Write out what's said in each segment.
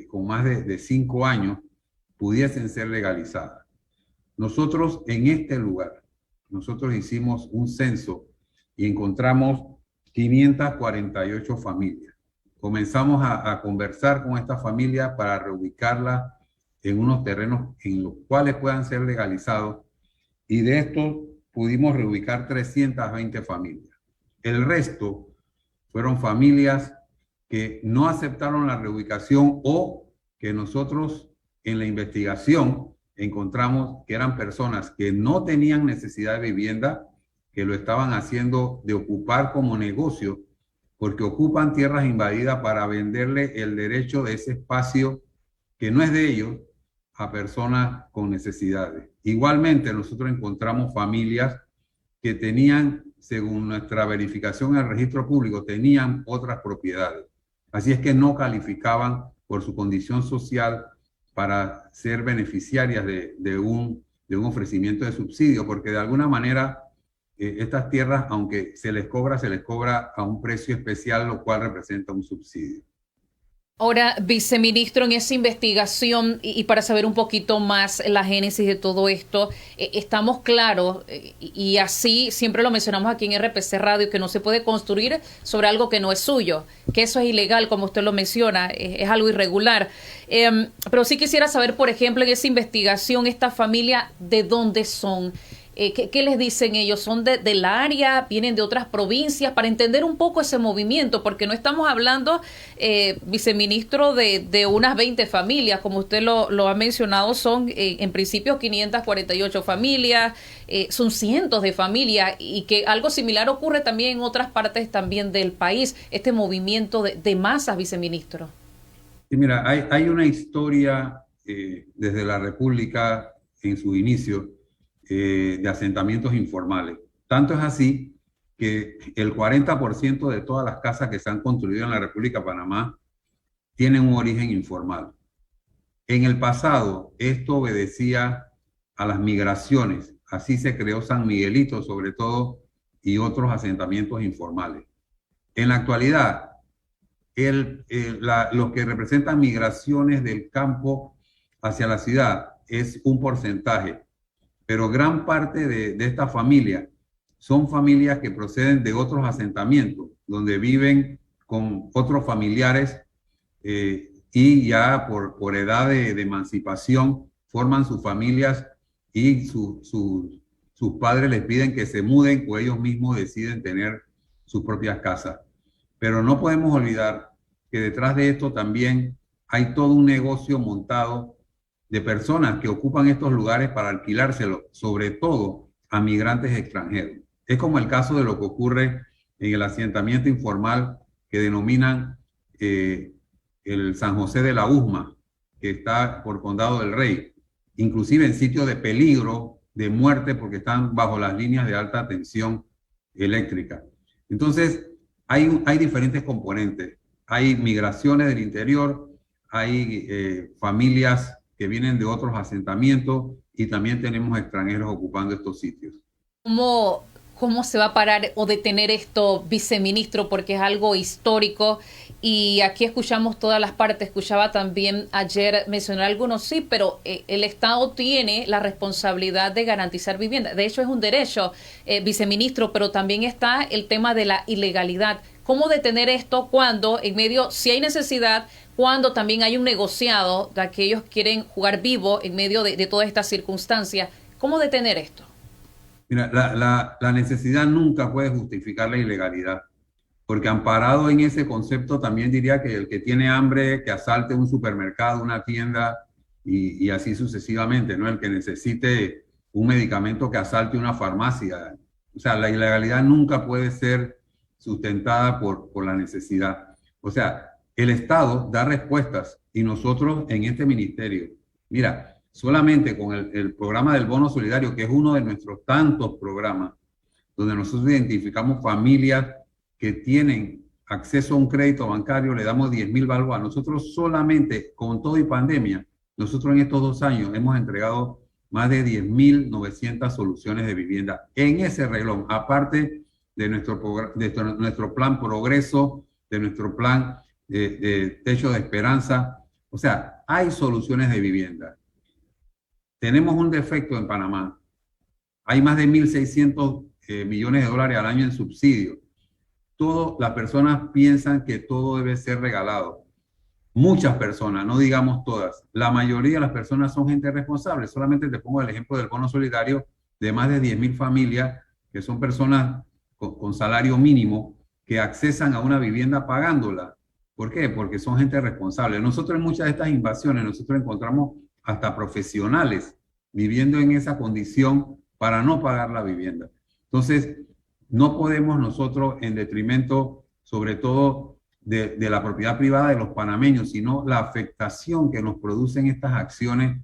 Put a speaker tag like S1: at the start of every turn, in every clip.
S1: con más de 5 años pudiesen ser legalizadas. Nosotros en este lugar, nosotros hicimos un censo y encontramos 548 familias. Comenzamos a conversar con estas familias para reubicarlas en unos terrenos en los cuales puedan ser legalizados, y de estos pudimos reubicar 320 familias. El resto fueron familias que no aceptaron la reubicación o que nosotros en la investigación encontramos que eran personas que no tenían necesidad de vivienda, que lo estaban haciendo de ocupar como negocio, porque ocupan tierras invadidas para venderle el derecho de ese espacio que no es de ellos a personas con necesidades. Igualmente, nosotros encontramos familias que tenían, según nuestra verificación en el registro público, tenían otras propiedades. Así es que no calificaban por su condición social para ser beneficiarias de un ofrecimiento de subsidio, porque de alguna manera estas tierras, aunque se les cobra a un precio especial, lo cual representa un subsidio.
S2: Ahora, viceministro, en esa investigación y para saber un poquito más la génesis de todo esto, estamos claros, y así siempre lo mencionamos aquí en RPC Radio, que no se puede construir sobre algo que no es suyo, que eso es ilegal, como usted lo menciona, es algo irregular. Pero sí quisiera saber, por ejemplo, en esa investigación, esta familia, ¿de dónde son? ¿Qué les dicen ellos? ¿Son del área? ¿Vienen de otras provincias? Para entender un poco ese movimiento, porque no estamos hablando, viceministro, de unas 20 familias, como usted lo ha mencionado, son en principio 548 familias, son cientos de familias, y que algo similar ocurre también en otras partes también del país, este movimiento de masas, viceministro.
S1: Sí, mira, hay una historia desde la República en su inicio, de asentamientos informales. Tanto es así que el 40% de todas las casas que se han construido en la República de Panamá tienen un origen informal. En el pasado, esto obedecía a las migraciones. Así se creó San Miguelito, sobre todo, y otros asentamientos informales. En la actualidad, lo que representan migraciones del campo hacia la ciudad es un porcentaje, pero gran parte de esta familia son familias que proceden de otros asentamientos, donde viven con otros familiares y ya por edad de emancipación forman sus familias, y sus padres les piden que se muden o ellos mismos deciden tener sus propias casas. Pero no podemos olvidar que detrás de esto también hay todo un negocio montado de personas que ocupan estos lugares para alquilárselos, sobre todo a migrantes extranjeros. Es como el caso de lo que ocurre en el asentamiento informal que denominan el San José de la Usma, que está por Condado del Rey, inclusive en sitios de peligro, de muerte, porque están bajo las líneas de alta tensión eléctrica. Entonces, hay diferentes componentes. Hay migraciones del interior, hay familias que vienen de otros asentamientos, y también tenemos extranjeros ocupando estos sitios.
S2: ¿Cómo se va a parar o detener esto, viceministro? Porque es algo histórico y aquí escuchamos todas las partes. Escuchaba también ayer mencionar algunos, sí, pero el Estado tiene la responsabilidad de garantizar vivienda. De hecho, es un derecho, viceministro, pero también está el tema de la ilegalidad. ¿Cómo detener esto cuando en medio, si hay necesidad, cuando también hay un negociado de aquellos que quieren jugar vivo en medio de todas estas circunstancias? ¿Cómo detener esto?
S1: Mira, la necesidad nunca puede justificar la ilegalidad, porque amparado en ese concepto también diría que el que tiene hambre, que asalte un supermercado, una tienda y así sucesivamente, ¿no? El que necesite un medicamento, que asalte una farmacia. O sea, la ilegalidad nunca puede ser sustentada por la necesidad. O sea, el Estado da respuestas y nosotros en este ministerio, mira, solamente con el programa del bono solidario, que es uno de nuestros tantos programas, donde nosotros identificamos familias que tienen acceso a un crédito bancario, le damos 10,000 balboas. Nosotros solamente, con todo y pandemia, nosotros en estos 2 años hemos entregado más de 10,900 soluciones de vivienda en ese renglón, aparte de nuestro plan Progreso, de nuestro plan de Techo de Esperanza. O O sea, hay soluciones de vivienda. Tenemos un defecto en Panamá. Hay más de 1.600 millones de dólares al año en subsidios. Todas las personas piensan que todo debe ser regalado. Muchas personas, no digamos todas, la mayoría de las personas son gente responsable. Solamente te pongo el ejemplo del bono solidario de más de 10.000 familias, que son personas con salario mínimo, que accesan a una vivienda pagándola. ¿Por qué? Porque son gente responsable. Nosotros en muchas de estas invasiones, nosotros encontramos hasta profesionales viviendo en esa condición para no pagar la vivienda. Entonces, no podemos nosotros, en detrimento, sobre todo, de la propiedad privada de los panameños, sino la afectación que nos producen estas acciones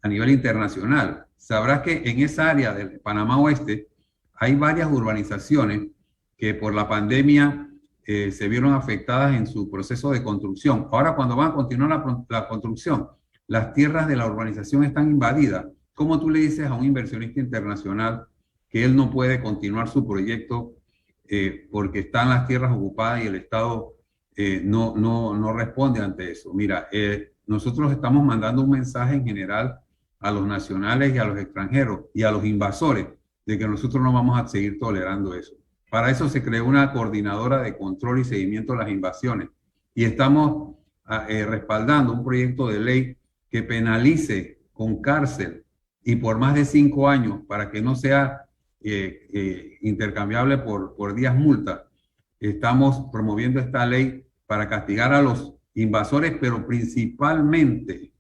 S1: a nivel internacional. Sabrás que en esa área del Panamá Oeste hay varias urbanizaciones que por la pandemia se vieron afectadas en su proceso de construcción. Ahora, cuando van a continuar la construcción, las tierras de la urbanización están invadidas. ¿Cómo tú le dices a un inversionista internacional que él no puede continuar su proyecto porque están las tierras ocupadas y el Estado no responde ante eso? Mira, nosotros estamos mandando un mensaje en general a los nacionales y a los extranjeros y a los invasores de que nosotros no vamos a seguir tolerando eso. Para eso se creó una coordinadora de control y seguimiento de las invasiones y estamos respaldando un proyecto de ley que penalice con cárcel y por más de 5 años para que no sea intercambiable por días multa. Estamos promoviendo esta ley para castigar a los invasores, pero principalmente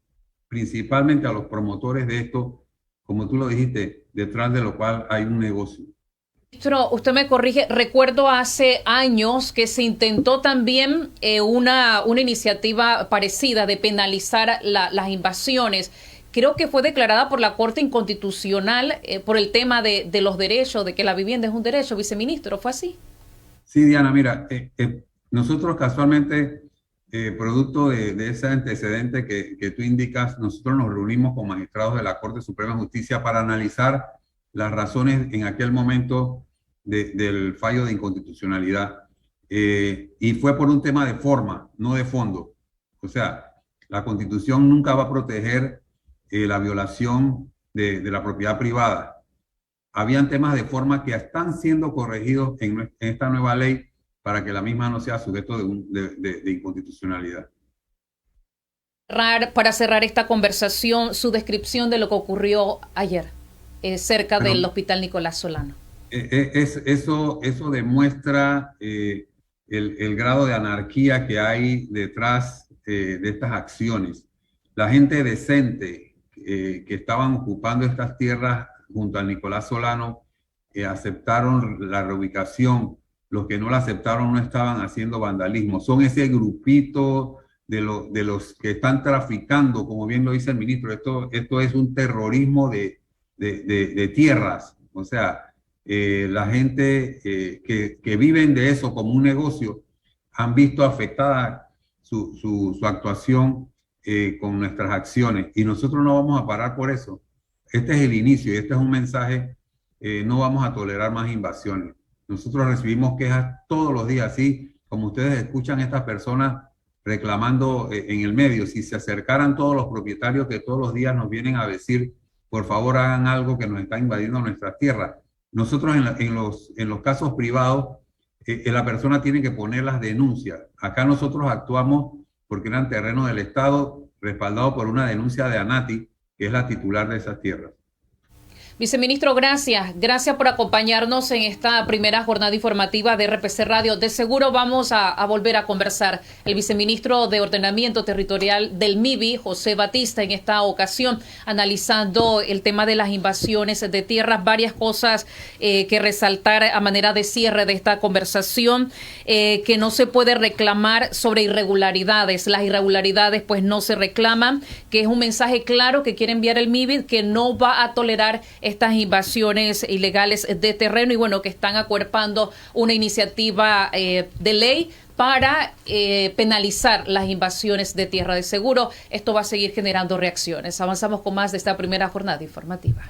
S1: a los promotores de esto, como tú lo dijiste, detrás de lo cual hay un negocio.
S2: Ministro, usted me corrige, recuerdo hace años que se intentó también una iniciativa parecida de penalizar las invasiones. Creo que fue declarada por la Corte Inconstitucional por el tema de los derechos, de que la vivienda es un derecho, viceministro, ¿fue así?
S1: Sí, Diana, mira, nosotros casualmente, producto de ese antecedente que tú indicas, nosotros nos reunimos con magistrados de la Corte Suprema de Justicia para analizar las razones en aquel momento del fallo de inconstitucionalidad. Y fue por un tema de forma, no de fondo. O sea, la Constitución nunca va a proteger la violación de la propiedad privada. Habían temas de forma que están siendo corregidos en esta nueva ley para que la misma no sea sujeto de inconstitucionalidad.
S2: Para cerrar esta conversación, su descripción de lo que ocurrió ayer cerca del Hospital Nicolás Solano.
S1: Eso demuestra el grado de anarquía que hay detrás de estas acciones. La gente decente que estaban ocupando estas tierras junto al Nicolás Solano aceptaron la reubicación. Los que no la aceptaron no estaban haciendo vandalismo. Son ese grupito de los que están traficando, como bien lo dice el ministro. Esto es un terrorismo de tierras. O sea, la gente que viven de eso como un negocio han visto afectada su actuación con nuestras acciones y nosotros no vamos a parar por eso. Este es el inicio y este es un mensaje, no vamos a tolerar más invasiones. Nosotros recibimos quejas todos los días, así como ustedes escuchan a estas personas reclamando en el medio. Si se acercaran todos los propietarios que todos los días nos vienen a decir, por favor hagan algo que nos está invadiendo nuestras tierras. Nosotros en los casos privados, la persona tiene que poner las denuncias. Acá nosotros actuamos porque eran terrenos del Estado, respaldado por una denuncia de ANATI, que es la titular de esas tierras.
S2: Viceministro, gracias. Gracias por acompañarnos en esta primera jornada informativa de RPC Radio. De seguro vamos a volver a conversar. El viceministro de Ordenamiento Territorial del MIBI, José Batista, en esta ocasión, analizando el tema de las invasiones de tierras, varias cosas que resaltar a manera de cierre de esta conversación, que no se puede reclamar sobre irregularidades. Las irregularidades pues no se reclaman, que es un mensaje claro que quiere enviar el MIBI, que no va a tolerar estas invasiones ilegales de terreno y bueno, que están acuerpando una iniciativa de ley para penalizar las invasiones de tierra. De seguro, esto va a seguir generando reacciones. Avanzamos con más de esta primera jornada informativa.